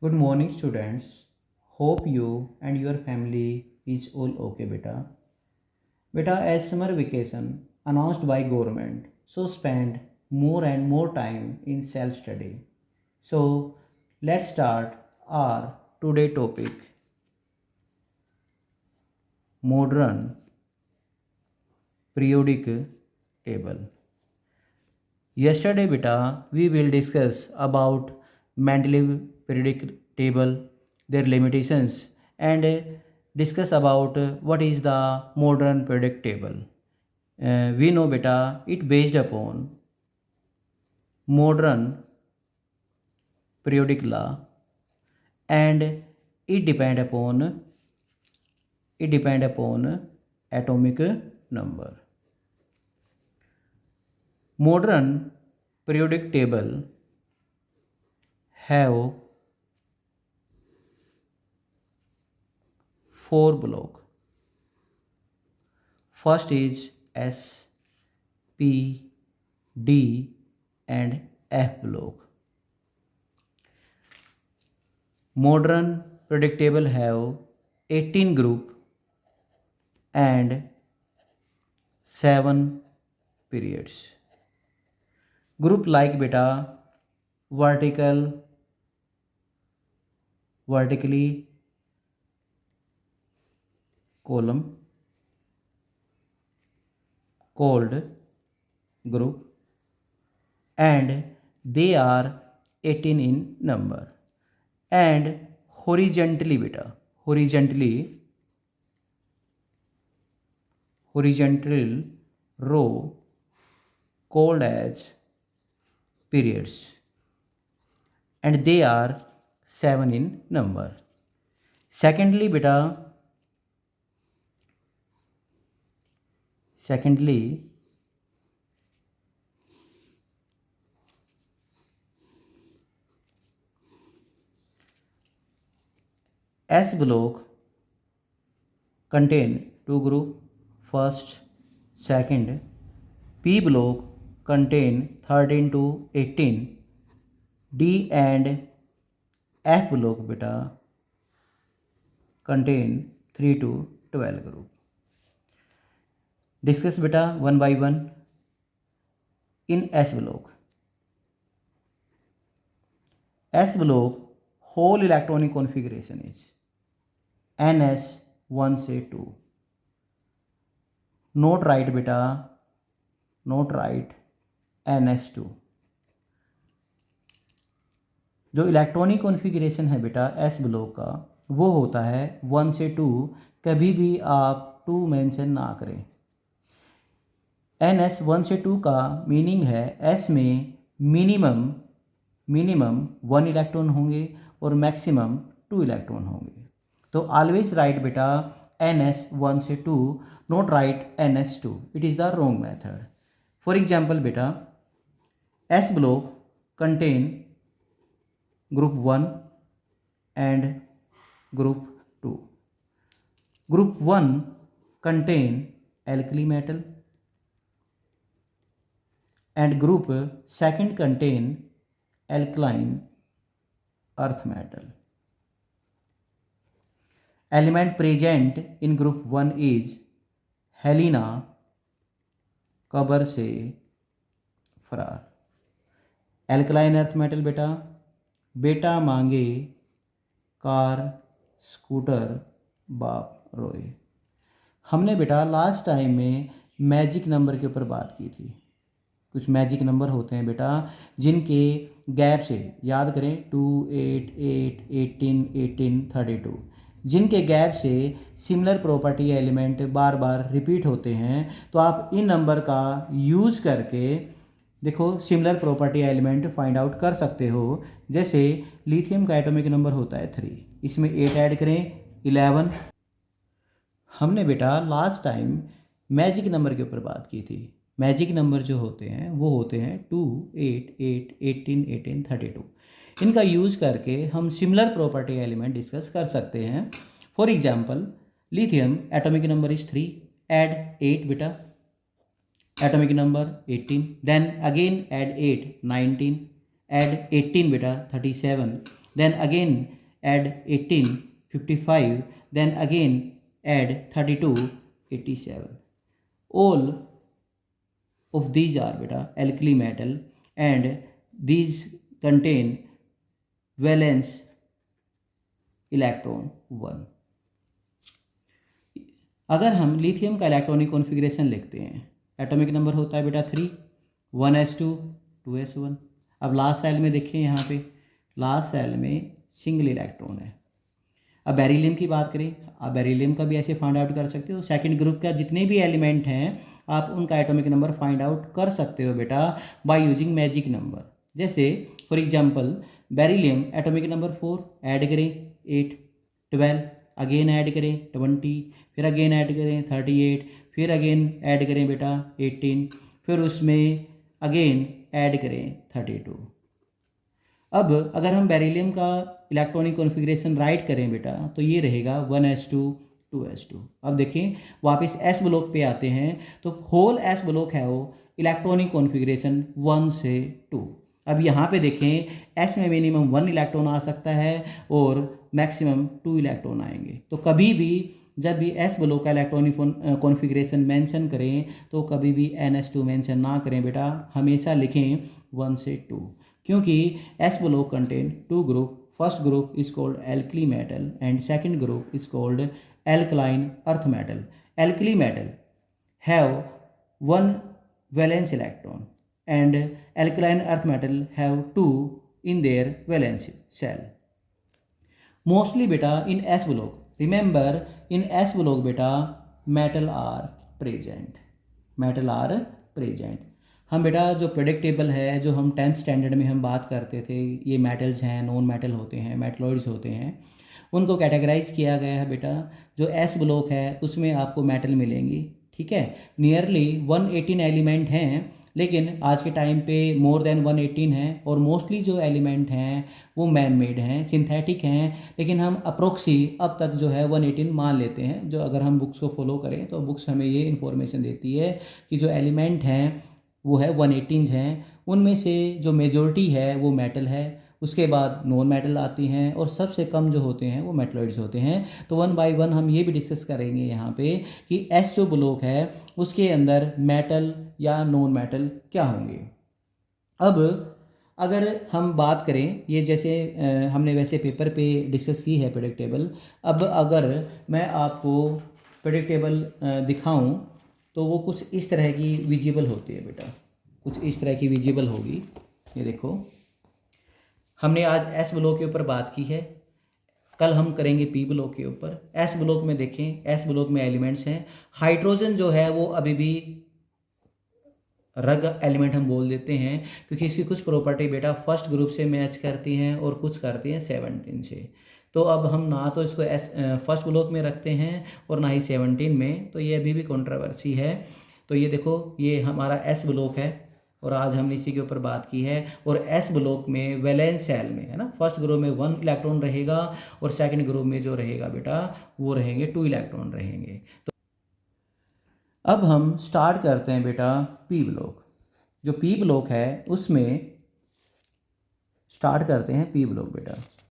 Good morning, students. Hope you and your family is all okay, beta. Beta, as summer vacation announced by government, so spend more and more time in self-study. So let's start our today topic: modern periodic table. Yesterday, beta, we will discuss about Mendeleev periodic table, their limitations, and discuss about what is the modern periodic table. We know, beta, it based upon modern periodic law, and it depend upon atomic number. Modern periodic table have four block. First is S, P, D and F block. Modern periodic table have 18 group and 7 periods. Group like beta vertically column called group, and they are 18 in number, and horizontally beta horizontal row called as periods, and they are 7 in number. Secondly beta secondly S block contain two group, first, second. P block contain 13 to 18. D and F block beta contain 3 to 12 group. Discuss beta one by one. In S block whole electronic configuration is ns1 से 2. Not write beta, not write ns2. जो electronic configuration है बेटा S block का वो होता है 1 से 2. कभी भी आप 2 मेंशन ना करें. एन एस 1 से 2 का मीनिंग है एस में मिनिमम 1 इलेक्ट्रॉन होंगे और मैक्सिमम 2 इलेक्ट्रॉन होंगे. तो ऑलवेज राइट बेटा एन एस 1 से 2, not right N S 2. It is the wrong method. For example बेटा S block contain group 1 and group 2. Group 1 contain alkali metal and group 2 contain alkaline earth metal. Element present in group 1 is helena, कब्र से फरार. alkaline earth metal बेटा मांगे car scooter बाप रोए. हमने बेटा लास्ट टाइम में मैजिक नंबर के ऊपर बात की थी. कुछ मैजिक नंबर होते हैं बेटा जिनके गैप से याद करें 2, 8, 8, 18, 18, 32. जिनके गैप से सिमिलर प्रॉपर्टी एलिमेंट बार बार रिपीट होते हैं तो आप इन नंबर का यूज करके देखो similar property element find out कर सकते हो. जैसे लिथियम का एटॉमिक नंबर होता है 3, इसमें 8 ऐड करें 11. हमने बेटा लास्ट टाइम मैजिक नंबर के ऊपर बात की थी. मैजिक नंबर जो होते हैं वो होते हैं 2, 8, 8, 18, 18, 32. इनका यूज करके हम सिमिलर प्रॉपर्टी एलिमेंट डिस्कस कर सकते हैं. For example lithium atomic number is 3, add 8 बेटा, atomic number 18, then again add 8 19, add 18 beta 37, then again add 18, 55, then again add 32, 87. All of these are beta alkali metal and these contain valence electron 1. अगर हम lithium का electronic configuration लिखते हैं, atomic number होता है बेटा 3, 1s2 2s1. अब last cell में देखें, यहाँ पे लास्ट सेल में सिंगल इलेक्ट्रॉन है. अब बेरिलियम की बात करें, आप बेरिलियम का भी ऐसे फाइंड आउट कर सकते हो. सेकंड ग्रुप का जितने भी एलिमेंट हैं आप उनका एटॉमिक नंबर फाइंड आउट कर सकते हो बेटा बाय यूजिंग मैजिक नंबर. जैसे for example beryllium atomic number 4, add करें 8, 12, अगेन ऐड करें 20, फिर अगेन ऐड करें 38, फिर अगेन ऐड करें बेटा 18, फिर उसमें अगेन ऐड करें 32. अब अगर हम बेरिलियम का इलेक्ट्रॉनिक कॉन्फ़िगरेशन राइट करें बेटा तो ये रहेगा 1s2 2s2. अब देखें वापस s ब्लॉक पे आते हैं तो होल s ब्लॉक है वो इलेक्ट्रॉनिक कॉन्फ़िगरेशन 1 से 2. अब यहाँ पे देखें s में मिनिमम 1 इलेक्ट्रॉन आ सकता है और मैक्सिमम 2 इलेक्ट्रॉन आएंगे. तो कभी भी जब भी s ब्लॉक का इलेक्ट्रॉनिक कॉन्फ़िगरेशन मेंशन करें तो कभी भी ns2 मेंशन ना करें बेटा, हमेशा लिखें 1 से 2, क्योंकि s block contain two group. First group is called alkali metal and second group is called alkaline earth metal. Alkali metal have one valence electron and alkaline earth metal have two in their valence shell. Mostly beta in s block. Remember in s block beta metal are present. Metal are present. हम बेटा जो periodic table है जो हम 10th standard में हम बात करते थे, ये मेटल्स हैं, नॉन मेटल होते हैं, मेटलॉइड्स होते हैं, उनको कैटेगराइज किया गया है बेटा. जो एस ब्लॉक है उसमें आपको मेटल मिलेंगी, ठीक है. नियरली 118 एलिमेंट हैं, लेकिन आज के टाइम पे मोर देन 118 हैं और मोस्टली जो एलिमेंट हैं वो मैन मेड हैं, सिंथेटिक हैं, लेकिन हम अप्रोक्सी अब तक जो है 118 मान लेते हैं. जो अगर हम बुक्स को फॉलो करें तो बुक्स हमें ये इन्फॉर्मेशन देती है कि जो एलिमेंट हैं वो है 118 हैं. उनमें से जो मेजॉरिटी है वो मेटल है, उसके बाद नॉन मेटल आती हैं और सबसे कम जो होते हैं वो मेटलॉइड्स होते हैं. तो 1 बाय 1 हम ये भी डिस्कस करेंगे यहाँ पे कि एस जो ब्लॉक है उसके अंदर मेटल या नॉन मेटल क्या होंगे. अब अगर हम बात करें, ये जैसे हमने वैसे पेपर पे डिस्कस की है पीरियोडिक टेबल. अब अगर मैं आपको पीरियोडिक टेबल दिखाऊं तो वो कुछ इस तरह की विजिबल होती है बेटा, कुछ इस तरह की विजिबल होगी. ये देखो, हमने आज एस ब्लॉक के ऊपर बात की है, कल हम करेंगे पी ब्लॉक के ऊपर. एस ब्लॉक में देखें, एस ब्लॉक में एलिमेंट्स हैं. हाइड्रोजन जो है वो अभी भी रग एलिमेंट हम बोल देते हैं, क्योंकि इसकी कुछ प्रॉपर्टी बेटा फर्स्ट ग्रुप से मैच करती हैं और कुछ करती हैं 17 से. तो अब हम ना तो इसको फर्स्ट ब्लॉक में रखते हैं और ना ही 17 में, तो ये अभी भी कंट्रोवर्सी है. तो ये देखो, ये हमारा एस ब्लॉक है और आज हमने इसी के ऊपर बात की है. और एस ब्लॉक में वैलेंस शेल में है ना, फर्स्ट ग्रुप में 1 इलेक्ट्रॉन रहेगा और सेकंड ग्रुप में जो रहेगा बेटा वो रहेंगे 2 इलेक्ट्रॉन रहेंगे. तो अब हम स्टार्ट करते हैं बेटा पी ब्लॉक. जो पी ब्लॉक है उसमें स्टार्ट करते हैं पी ब्लॉक बेटा.